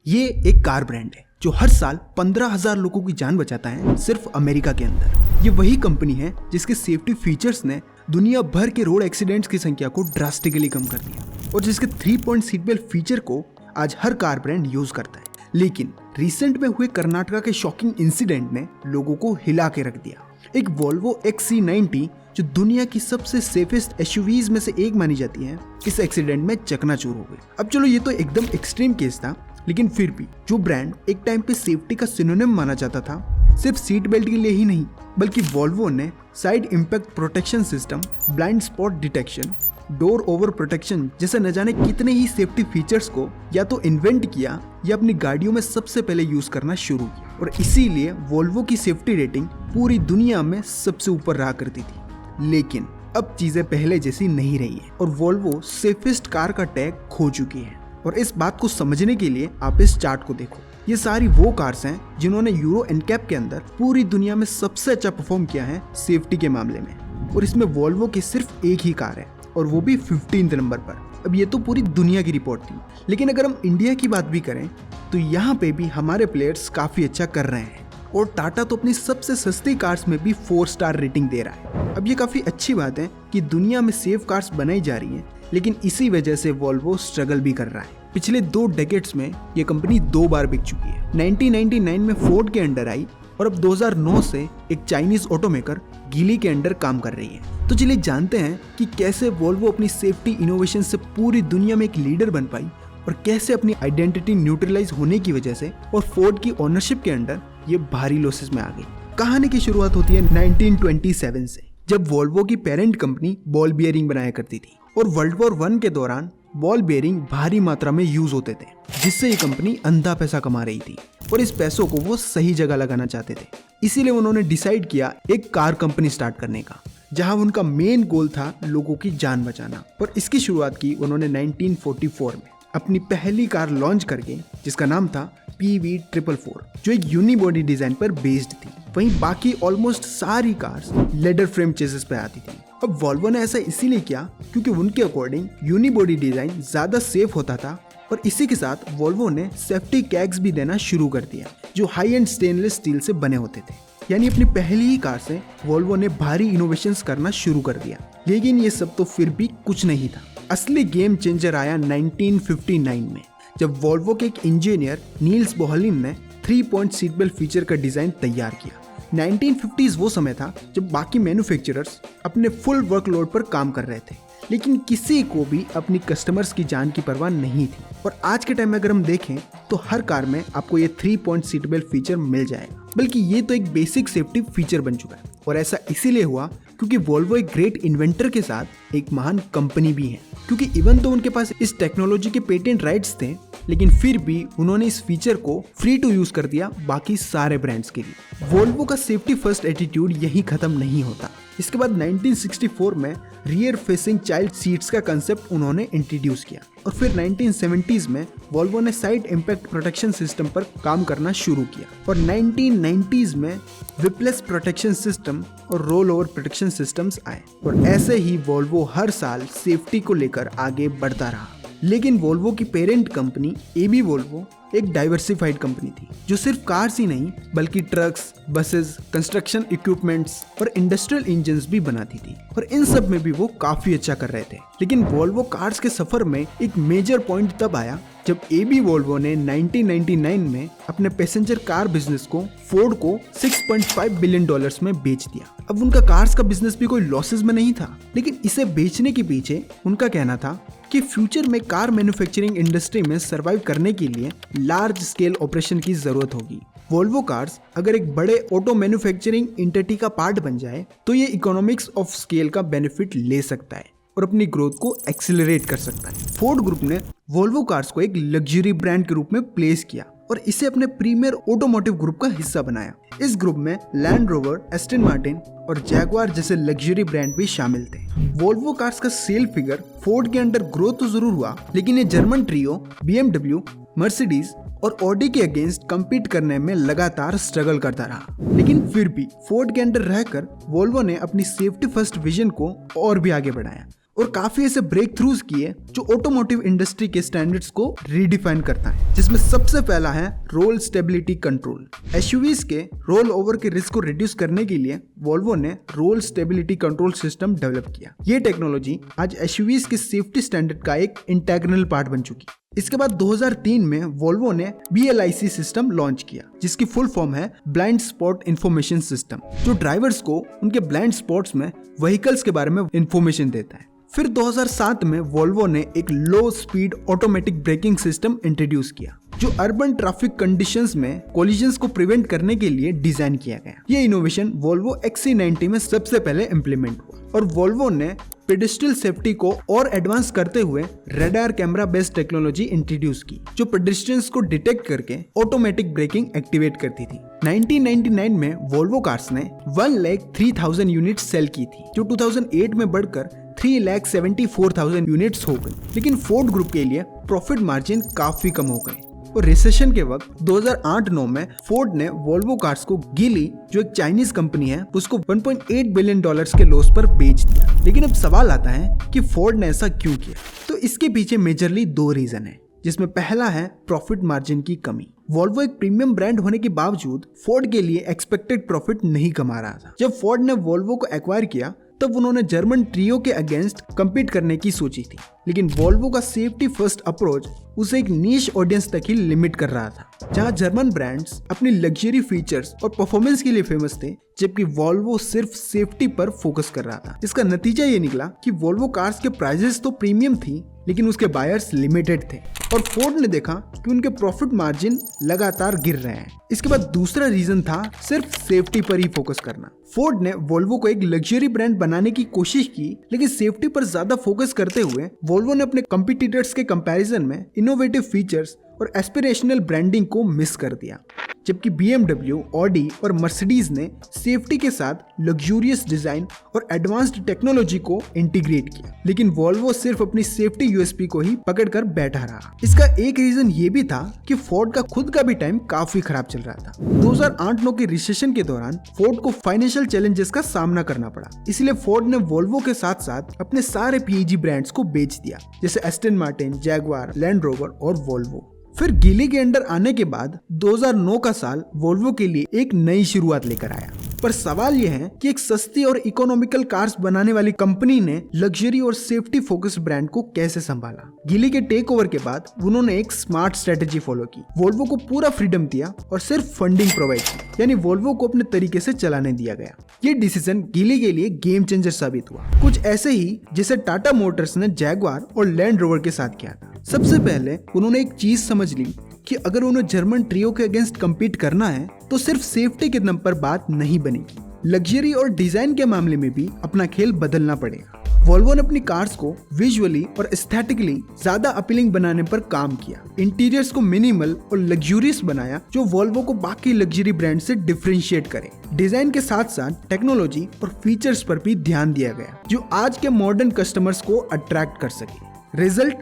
ये एक car brand है जो हर साल 15,000 लोगों की जान बचाता है सिर्फ अमेरिका के अंदर। ये वही कंपनी है जिसके सेफ्टी फीचर्स ने दुनिया भर के रोड एक्सीडेंट्स की संख्या को ड्रास्टिकली कम कर दिया और जिसके 3 पॉइंट सीट बेल्ट फीचर को आज हर कार ब्रांड यूज करता है। लेकिन रिसेंट में हुए कर्नाटका के शॉकिंग इंसिडेंट ने लोगों को हिला के रख दिया। एक वोल्वो XC90 जो दुनिया की सबसे सेफेस्ट एसयूवीज में से एक मानी जाती है, इस एक्सीडेंट में चकनाचूर हो गई। अब चलो ये तो एकदम एक्सट्रीम केस था, लेकिन फिर भी जो ब्रांड एक टाइम पे सेफ्टी का सिनोनिम माना जाता था, सिर्फ सीट बेल्ट के लिए ही नहीं बल्कि वोल्वो ने side impact protection system, blind spot detection, door over protection जैसे न जाने कितने ही सेफ्टी फीचर्स को या तो इन्वेंट किया या अपनी गाड़ियों में सबसे पहले यूज करना शुरू किया और इसीलिए वोल्वो की सेफ्टी रेटिंग पूरी दुनिया में सबसे ऊपर रहा करती थी। लेकिन अब चीजें पहले जैसी नहीं रही है और वोल्वो सेफेस्ट कार का टैग खो चुकी है। और इस बात को समझने के लिए आप इस चार्ट को देखो। ये सारी वो कार्स हैं जिन्होंने यूरो एनकैप के अंदर पूरी दुनिया में सबसे अच्छा परफॉर्म किया है सेफ्टी के मामले में, और इसमें वोल्वो की सिर्फ एक ही कार है और वो भी 15th नंबर पर। अब ये तो पूरी दुनिया की रिपोर्ट थी, लेकिन अगर हम इंडिया की बात भी करें तो यहाँ पे भी हमारे प्लेयर्स काफी अच्छा कर रहे हैं और टाटा तो अपनी सबसे सस्ती कार्स में भी 4 स्टार रेटिंग दे रहा है। अब ये काफी अच्छी बात है कि दुनिया में सेफ कार्स बनाई जा रही हैं, लेकिन इसी वजह से वोल्वो स्ट्रगल भी कर रहा है। पिछले 2 डेकेड्स में ये कंपनी 2 बार बिक चुकी है। 1999 में फोर्ड के अंडर आई और अब 2009 से एक चाइनीज ऑटोमेकर गीली के अंडर काम कर रही है। तो चलिए जानते हैं कि कैसे वोल्वो अपनी सेफ्टी इनोवेशन से पूरी दुनिया में एक लीडर बन पाई और कैसे अपनी आइडेंटिटी न्यूट्रलाइज होने की वजह से और फोर्ड की ओनरशिप के अंडर ये भारी लॉसेस में आ गई। कहानी की शुरुआत होती है 1927 से, जब वोल्वो की पेरेंट कंपनी बॉल बियरिंग बनाया करती थी और वर्ल्ड वॉर 1 के दौरान बॉल बेयरिंग भारी मात्रा में यूज होते थे, जिससे ये कंपनी अंधा पैसा कमा रही थी और इस पैसों को वो सही जगह लगाना चाहते थे। इसीलिए उन्होंने डिसाइड किया एक कार कंपनी स्टार्ट करने का, जहां उनका मेन गोल था लोगों की जान बचाना। और इसकी शुरुआत की उन्होंने 1944 में अपनी पहली कार लॉन्च करके, जिसका नाम था PV444, जो एक यूनिबॉडी डिजाइन पर बेस्ड थी। वहीं बाकी ऑलमोस्ट सारी कार्स लेडर फ्रेम चेसिस पे आती थी। अब वोल्वो ने ऐसा इसीलिए किया क्योंकि उनके अकॉर्डिंग यूनिबॉडी डिजाइन ज्यादा सेफ होता था और इसी के साथ वोल्वो ने सेफ्टी कैग्स भी देना शुरू कर दिया जो हाई एंड स्टेनलेस स्टील से बने होते थे। यानी अपनी पहली ही कार से वोल्वो ने भारी इनोवेशंस करना शुरू कर दिया। लेकिन ये सब तो फिर भी कुछ नहीं था। असली गेम चेंजर आया 1959 में, जब वोल्वो के एक इंजीनियर नील्स बोहलिन ने 3 पॉइंट सीट बेल्ट फीचर का डिजाइन तैयार किया। 1950s वो समय था जब बाकी मैन्युफैक्चरर्स अपने फुल वर्कलोड पर काम कर रहे थे, लेकिन किसी को भी अपनी कस्टमर्स की जान की परवाह नहीं थी। और आज के टाइम में अगर हम देखें तो हर कार में आपको ये 3 पॉइंट सीट बेल्ट फीचर मिल जाएगा, बल्कि ये तो एक बेसिक सेफ्टी फीचर बन चुका है। और ऐसा इसीलिए हुआ क्योंकि वोल्वो एक ग्रेट इन्वेंटर के साथ एक महान कंपनी भी है, क्योंकि इवन तो उनके पास इस टेक्नोलॉजी के पेटेंट राइट्स थे, लेकिन फिर भी उन्होंने इस फीचर को फ्री टू यूज कर दिया बाकी सारे ब्रांड्स के लिए। वोल्वो का सेफ्टी फर्स्ट एटीट्यूड यही खत्म नहीं होता। इसके बाद 1964 में रियर फेसिंग चाइल्ड सीट्स का कंसेप्ट उन्होंने इंट्रोड्यूस किया और फिर 1970s में वोल्वो ने साइड इम्पैक्ट प्रोटेक्शन सिस्टम पर काम करना शुरू किया और 1990s में विपलेस प्रोटेक्शन सिस्टम और रोल ओवर प्रोटेक्शन सिस्टम्स आए। और ऐसे ही वोल्वो हर साल सेफ्टी को लेकर आगे बढ़ता रहा। लेकिन वोल्वो की पेरेंट कंपनी AB वोल्वो एक डाइवर्सिफाइड कंपनी थी जो सिर्फ कार्स ही नहीं बल्कि ट्रक्स, बसेस, कंस्ट्रक्शन इक्विपमेंट्स और इंडस्ट्रियल इंजन्स भी बनाती थी और इन सब में भी वो काफी अच्छा कर रहे थे। लेकिन वोल्वो कार्स के सफर में एक मेजर पॉइंट तब आया जब AB वोल्वो ने 1999 में अपने पैसेंजर कार बिजनेस को फोर्ड को $6.5 बिलियन में बेच दिया। अब उनका कार्स का बिजनेस भी कोई लॉसेस में नहीं था, लेकिन इसे बेचने के पीछे उनका कहना था कि फ्यूचर में कार मैन्युफैक्चरिंग इंडस्ट्री में सरवाइव करने के लिए लार्ज स्केल ऑपरेशन की जरूरत होगी। वोल्वो कार्स अगर एक बड़े ऑटो मैन्युफैक्चरिंग एंटिटी का पार्ट बन जाए तो ये इकोनॉमिक्स ऑफ स्केल का बेनिफिट ले सकता है और अपनी ग्रोथ को एक्सिलरेट कर सकता है। फोर्ड ग्रुप ने वोल्वो कार्स को एक लग्जरी ब्रांड के रूप में प्लेस किया और इसे अपने प्रीमियर ऑटोमोटिव ग्रुप का हिस्सा बनाया। इस ग्रुप में लैंड रोवर, एस्टन मार्टिन और जैगुआर जैसे लग्जरी ब्रांड भी शामिल थे। वोल्वो कार्स का सेल फिगर फोर्ड के अंडर ग्रोथ तो जरूर हुआ, लेकिन ये जर्मन ट्रियो, BMW, मर्सिडीज और ऑडी के अगेंस्ट कम्पीट करने में लगातार स्ट्रगल करता रहा। लेकिन फिर भी फोर्ड के अंडर रहकर वोल्वो ने अपनी सेफ्टी फर्स्ट विजन को और भी आगे बढ़ाया और काफी ऐसे ब्रेक थ्रूज किए जो ऑटोमोटिव इंडस्ट्री के स्टैंडर्ड्स को रीडिफाइन करता है, जिसमें सबसे पहला है रोल स्टेबिलिटी कंट्रोल। एसयूवीज के रोल ओवर के रिस्क को रिड्यूस करने के लिए वोल्वो ने roll stability control system develop किया। ये टेक्नोलॉजी आज एसयूवीज के सेफ्टी स्टैंडर्ड का एक इंटीग्रल पार्ट बन चुकी। इसके बाद 2003 में वोल्वो ने BLIC सिस्टम लॉन्च किया, जिसकी फुल फॉर्म है ब्लाइंड स्पॉट इंफॉर्मेशन सिस्टम, जो ड्राइवर्स को उनके ब्लाइंड स्पॉट्स में व्हीकल्स के बारे में इंफॉर्मेशन देता है। फिर 2007 में वोल्वो ने एक लो speed automatic braking system introduce किया, जो अर्बन ट्रैफिक कंडीशंस में कोलिजन्स को प्रिवेंट करने के लिए डिजाइन किया गया। ये इनोवेशन वोल्वो XC90 में सबसे पहले इम्प्लीमेंट हुआ और वोल्वो ने पेडेस्ट्रियल सेफ्टी को और एडवांस करते हुए radar camera based technology introduce की, जो पेडेस्ट्रियंस को डिटेक्ट करके ऑटोमेटिक ब्रेकिंग एक्टिवेट करती थी। 1999 में वोल्वो कार्स ने 1,03,000 यूनिट सेल की थी, जो 2008 में बढ़कर 3,74,000 यूनिट्स हो गई। लेकिन फोर्ड ग्रुप के लिए प्रॉफिट मार्जिन काफी कम हो गए और रिसेशन के वक्त 2008-9 में फोर्ड ने वोल्वो कार्स को गीली, जो एक चाइनीज कंपनी है, उसको $1.8 बिलियन के लॉस पर बेच दिया। लेकिन अब सवाल आता है कि फोर्ड ने ऐसा क्यों किया? तो इसके पीछे मेजरली 2 रीजन है, जिसमें पहला है प्रॉफिट मार्जिन की कमी। वोल्वो एक प्रीमियम ब्रांड होने के बावजूद फोर्ड के लिए एक्सपेक्टेड प्रॉफिट नहीं कमा रहा था। जब फोर्ड ने वोल्वो को एक्वायर किया तब उन्होंने जर्मन ट्रियो के अगेंस्ट कम्पीट करने की सोची थी, लेकिन वोल्वो का सेफ्टी फर्स्ट अप्रोच उसे एक नीश ऑडियंस तक ही लिमिट कर रहा था, जहां जर्मन ब्रांड्स अपनी लग्जरी फीचर्स और परफॉर्मेंस के लिए फेमस थे, जबकि वोल्वो सिर्फ सेफ्टी पर फोकस कर रहा था। इसका नतीजा ये निकला कि वोल्वो कार्स के प्राइसेस तो प्रीमियम थी, लेकिन उसके बायर्स लिमिटेड थे और फोर्ड ने देखा कि उनके प्रॉफिट मार्जिन लगातार गिर रहे हैं। इसके बाद दूसरा रीजन था सिर्फ सेफ्टी पर ही फोकस करना। फोर्ड ने वोल्वो को एक लग्जरी ब्रांड बनाने की कोशिश की, लेकिन सेफ्टी पर ज्यादा फोकस करते हुए वोल्वो ने अपने कंपटीटर्स के कंपैरिजन में इनोवेटिव फीचर्स और एस्पिरेशनल ब्रांडिंग को मिस कर दिया। जबकि BMW, ऑडी और मर्सिडीज ने सेफ्टी के साथ लग्जूरियस डिजाइन और एडवांस्ड टेक्नोलॉजी को इंटीग्रेट किया, लेकिन वोल्वो सिर्फ अपनी सेफ्टी USP को ही पकड़कर बैठा रहा। इसका एक रीजन ये भी था कि फोर्ड का खुद का भी टाइम काफी खराब चल रहा था। 2008-9 के रिसेशन के दौरान फोर्ड को फाइनेंशियल चैलेंजेस का सामना करना पड़ा, इसलिए फोर्ड ने वोल्वो के साथ साथ अपने सारे PEG ब्रांड्स को बेच दिया, जैसे Aston Martin, Jaguar, land rover और वोल्वो। फिर गीली के अंडर आने के बाद 2009 का साल वोल्वो के लिए एक नई शुरुआत लेकर आया। पर सवाल यह है कि एक सस्ती और इकोनॉमिकल कार्स बनाने वाली कंपनी ने लग्जरी और सेफ्टी फोकस्ड ब्रांड को कैसे संभाला? गीली के टेक ओवर के बाद उन्होंने एक स्मार्ट स्ट्रेटेजी फॉलो की, वोल्वो को पूरा फ्रीडम दिया और सिर्फ फंडिंग प्रोवाइड की, यानी वोल्वो को अपने तरीके से चलाने दिया गया। ये डिसीजन गीली के लिए गेम चेंजर साबित हुआ, कुछ ऐसे ही जैसे टाटा मोटर्स ने जैगवार और लैंड रोवर के साथ किया था। सबसे पहले उन्होंने एक चीज समझ ली कि अगर उन्हें जर्मन ट्रियो के अगेंस्ट कम्पीट करना है तो सिर्फ सेफ्टी के दम पर बात नहीं बनेगी, लग्जरी और डिजाइन के मामले में भी अपना खेल बदलना पड़ेगा। वोल्वो ने अपनी कार्स को विजुअली और एस्थेटिकली ज्यादा अपीलिंग बनाने पर काम किया, इंटीरियर्स को मिनिमल और लग्जूरियस बनाया, जो वोल्वो को बाकी लग्जरी ब्रांड से डिफरेंशिएट करे। डिजाइन के साथ साथ टेक्नोलॉजी और फीचर्स पर भी ध्यान दिया गया, जो आज के मॉडर्न कस्टमर्स को अट्रैक्ट कर सके। रिजल्ट,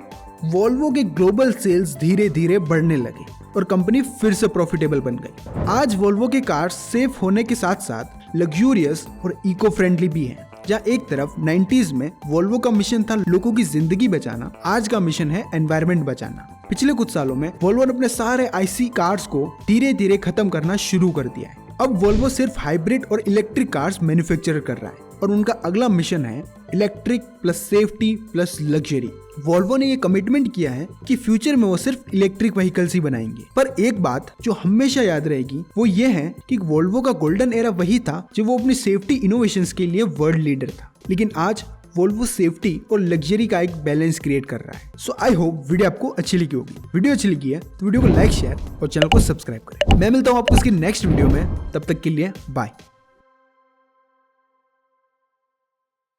वोल्वो के ग्लोबल सेल्स धीरे धीरे बढ़ने लगे और कंपनी फिर से प्रॉफिटेबल बन गई। आज वोल्वो के कार्स सेफ होने के साथ साथ लग्जूरियस और इको फ्रेंडली भी हैं। जहाँ एक तरफ 90s में वोल्वो का मिशन था लोगों की जिंदगी बचाना, आज का मिशन है एनवायरनमेंट बचाना। पिछले कुछ सालों में वोल्वो ने अपने सारे IC कार्स को धीरे धीरे खत्म करना शुरू कर दिया है। अब वोल्वो सिर्फ हाइब्रिड और इलेक्ट्रिक कार्स मैन्युफैक्चर कर रहा है और उनका अगला मिशन है electric plus safety plus luxury. Volvo ने ये कमिटमेंट किया है कि फ्यूचर में वो सिर्फ इलेक्ट्रिक व्हीकल्स ही बनाएंगे। पर एक बात जो हमेशा याद रहेगी वो ये है कि वोल्वो का गोल्डन एरा वही था जब वो अपनी सेफ्टी इनोवेशंस के लिए वर्ल्ड लीडर था, लेकिन आज वोल्वो सेफ्टी और लग्जरी का एक बैलेंस क्रिएट कर रहा है। सो आई होप वीडियो आपको अच्छी लगी होगी। वीडियो अच्छी लगी है तो वीडियो को लाइक, शेयर और चैनल को सब्सक्राइब करें। मैं मिलता हूँ आपको इसकी नेक्स्ट वीडियो में, तब तक के लिए बाय।